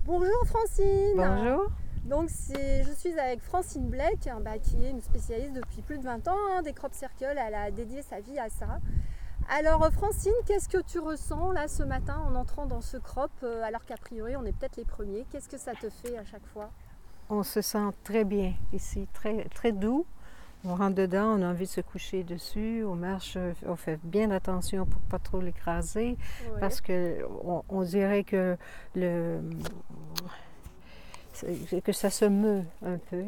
Bonjour Francine. Bonjour. Donc je suis avec Francine Blake, qui est une spécialiste depuis plus de 20 ans des crop circles. Elle a dédié sa vie à ça. Alors Francine, qu'est-ce que tu ressens là ce matin en entrant dans ce crop alors qu'a priori on est peut-être les premiers? Qu'est-ce que ça te fait à chaque fois? On se sent très bien ici, très, très doux. On rentre dedans, on a envie de se coucher dessus, on marche, on fait bien attention pour ne pas trop l'écraser, Ouais. parce qu'on dirait que, que ça se meut un peu.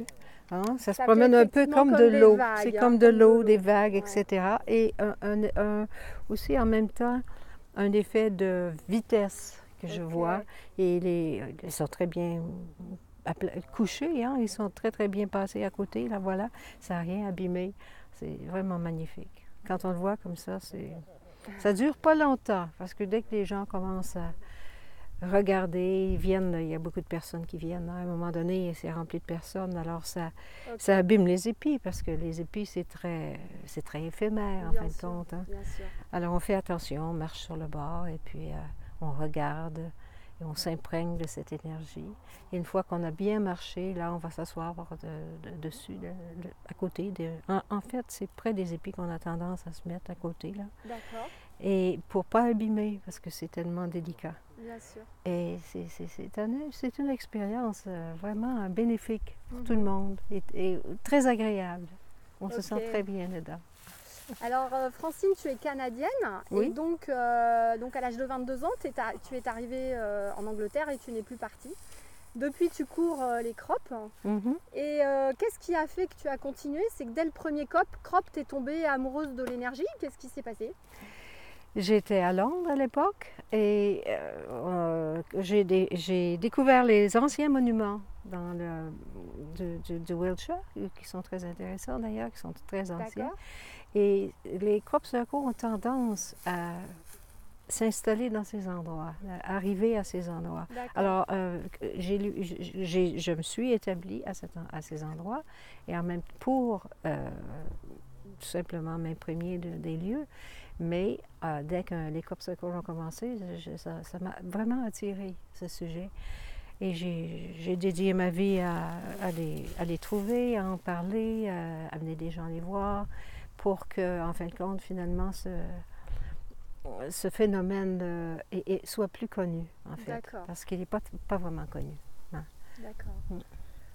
Hein? Ça se Ça promène fait un peu effectivement comme de des l'eau. vagues, C'est comme de comme l'eau, des vagues, Ouais. etc. Et aussi en même temps, un effet de vitesse que je vois. Et ils sont très bien couchés, hein? Ils sont très, très bien passés à côté. Là, voilà, ça n'a rien abîmé. C'est vraiment magnifique. Quand on le voit comme ça, ça dure pas longtemps, parce que dès que les gens commencent à regarder, ils viennent, il y a beaucoup de personnes qui viennent. À un moment donné, c'est rempli de personnes, alors ça abîme les épis, parce que les épis, c'est très éphémère, en fin de compte. Hein? Bien sûr. Alors on fait attention, on marche sur le bord, et puis on regarde, et on s'imprègne de cette énergie. Et une fois qu'on a bien marché, là, on va s'asseoir dessus, à côté. En fait, c'est près des épis qu'on a tendance à se mettre à côté, là. D'accord. Et pour ne pas abîmer, parce que c'est tellement délicat. Bien sûr. Et c'est une expérience vraiment bénéfique pour tout le monde et très agréable. On se sent très bien dedans. Alors Francine, tu es canadienne Oui. et donc à l'âge de 22 ans, tu es arrivée en Angleterre et tu n'es plus partie. Depuis, tu cours les crops. Et qu'est-ce qui a fait que tu as continué? C'est que dès le premier crop, tu es tombée amoureuse de l'énergie. Qu'est-ce qui s'est passé? J'étais à Londres à l'époque et j'ai découvert les anciens monuments du Wiltshire, qui sont très intéressants d'ailleurs, qui sont très anciens. Et les crop circles ont tendance à s'installer dans ces endroits, à arriver à ces endroits. Alors, je me suis établie à ces endroits et en même pour tout simplement m'imprégner des lieux. Mais dès que les crop circles ont commencé, ça m'a vraiment attiré, ce sujet. Et j'ai dédié ma vie à les trouver, à en parler, à amener des gens les voir, pour que, en fin de compte, finalement, ce phénomène soit plus connu, en fait. Parce qu'il n'est pas vraiment connu. Hein. D'accord.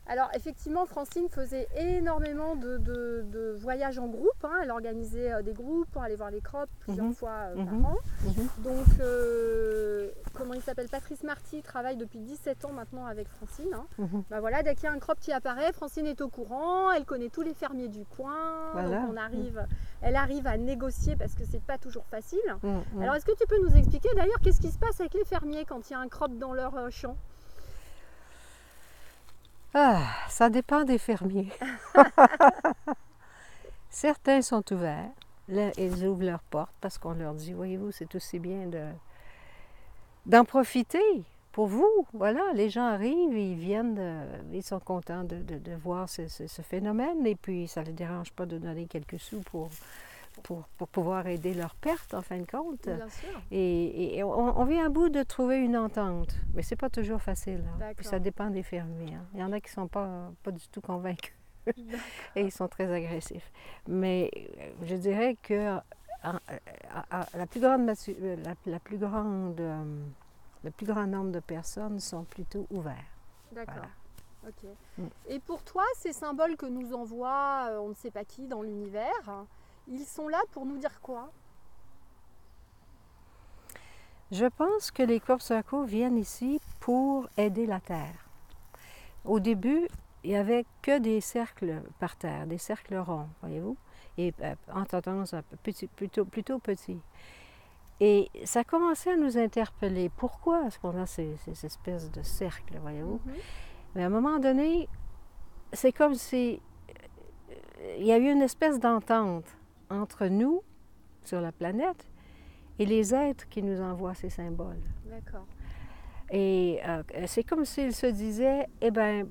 Alors effectivement, Francine faisait énormément de voyages en groupe. Hein. Elle organisait des groupes pour aller voir les crops plusieurs fois par an. Donc, comment il s'appelle, Patrice Marty travaille depuis 17 ans maintenant avec Francine. Hein. Voilà, dès qu'il y a un crop qui apparaît, Francine est au courant. Elle connaît tous les fermiers du coin. Voilà. Donc elle arrive à négocier parce que c'est pas toujours facile. Alors est-ce que tu peux nous expliquer d'ailleurs qu'est-ce qui se passe avec les fermiers quand il y a un crop dans leur champ? Ah, ça dépend des fermiers. Certains sont ouverts. Là, ils ouvrent leurs portes parce qu'on leur dit, voyez-vous, c'est aussi bien d'en profiter pour vous. Voilà, les gens arrivent, ils viennent, ils sont contents de voir ce phénomène et puis ça ne les dérange pas de donner quelques sous pour pouvoir aider leur perte, en fin de compte. Bien sûr. Et on vient à bout de trouver une entente, mais c'est pas toujours facile. Hein. Puis ça dépend des fermiers. Hein. Il y en a qui ne sont pas du tout convaincus et ils sont très agressifs. Mais je dirais que le plus grand nombre de personnes sont plutôt ouverts. D'accord. Voilà. Ok. Et pour toi, ces symboles que nous envoie on ne sait pas qui dans l'univers, ils sont là pour nous dire quoi? Je pense que les crop circles viennent ici pour aider la Terre. Au début, il n'y avait que des cercles par terre, des cercles ronds, voyez-vous, et en tendance plutôt petits. Et ça commençait à nous interpeller. Pourquoi est-ce qu'on a ces espèces de cercles, voyez-vous? Mais à un moment donné, c'est comme si il y a eu une espèce d'entente entre nous, sur la planète, et les êtres qui nous envoient ces symboles. D'accord. Et c'est comme s'ils se disaient, eh bien,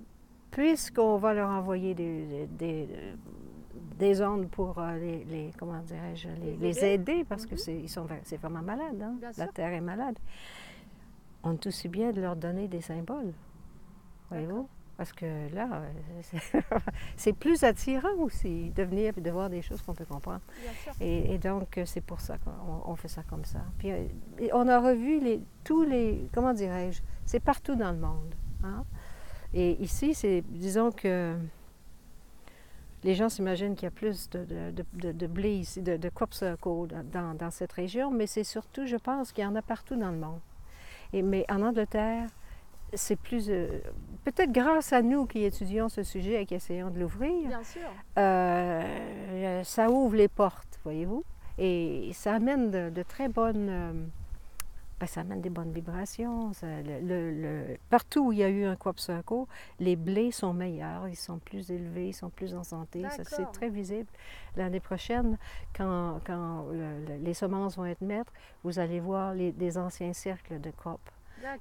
puisqu'on va leur envoyer des ondes pour comment dirais-je, les aider, parce que c'est vraiment malade, hein? La Terre est malade. on est aussi bien de leur donner des symboles. Voyez-vous? Parce que là, c'est plus attirant aussi de venir et de voir des choses qu'on peut comprendre. Et donc, c'est pour ça qu'on fait ça comme ça. Puis, on a revu tous les, comment dirais-je, c'est partout dans le monde. Hein? Et ici, disons que les gens s'imaginent qu'il y a plus de blé ici, de crop circle dans cette région, mais c'est surtout, je pense, qu'il y en a partout dans le monde. Mais en Angleterre, c'est plus... peut-être grâce à nous qui étudions ce sujet et qui essayons de l'ouvrir, bien sûr. Ça ouvre les portes, voyez-vous, et ça amène de très bonnes... ça amène des bonnes vibrations. Partout où il y a eu un crop circle, les blés sont meilleurs, ils sont plus élevés, ils sont plus en santé. C'est très visible. L'année prochaine, quand les semences vont être maîtres, vous allez voir des anciens cercles de crop.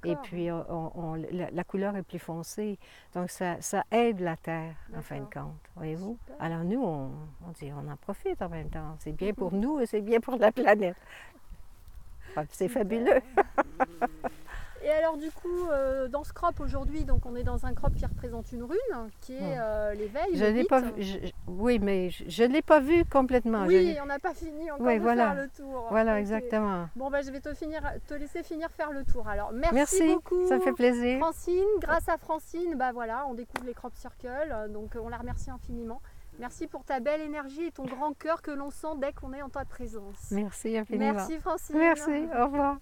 Et puis, la couleur est plus foncée. Donc, ça aide la terre, en fin de compte, voyez-vous? Alors, nous, on dit, on en profite en même temps. C'est bien pour nous et c'est bien pour la planète. C'est fabuleux. Et alors, du coup, dans ce crop aujourd'hui, donc on est dans un crop qui représente une rune, qui est l'éveil. Je l'ai pas vu. Oui, mais je ne l'ai pas vu complètement. Oui, on n'a pas fini encore de faire le tour. Voilà, exactement. Bon, je vais te laisser finir faire le tour. Alors, merci beaucoup. Ça fait plaisir. Francine, grâce à Francine, voilà, on découvre les crop circles, donc on la remercie infiniment. Merci pour ta belle énergie et ton grand cœur que l'on sent dès qu'on est en ta présence. Merci infiniment. Merci Francine. Merci, au revoir.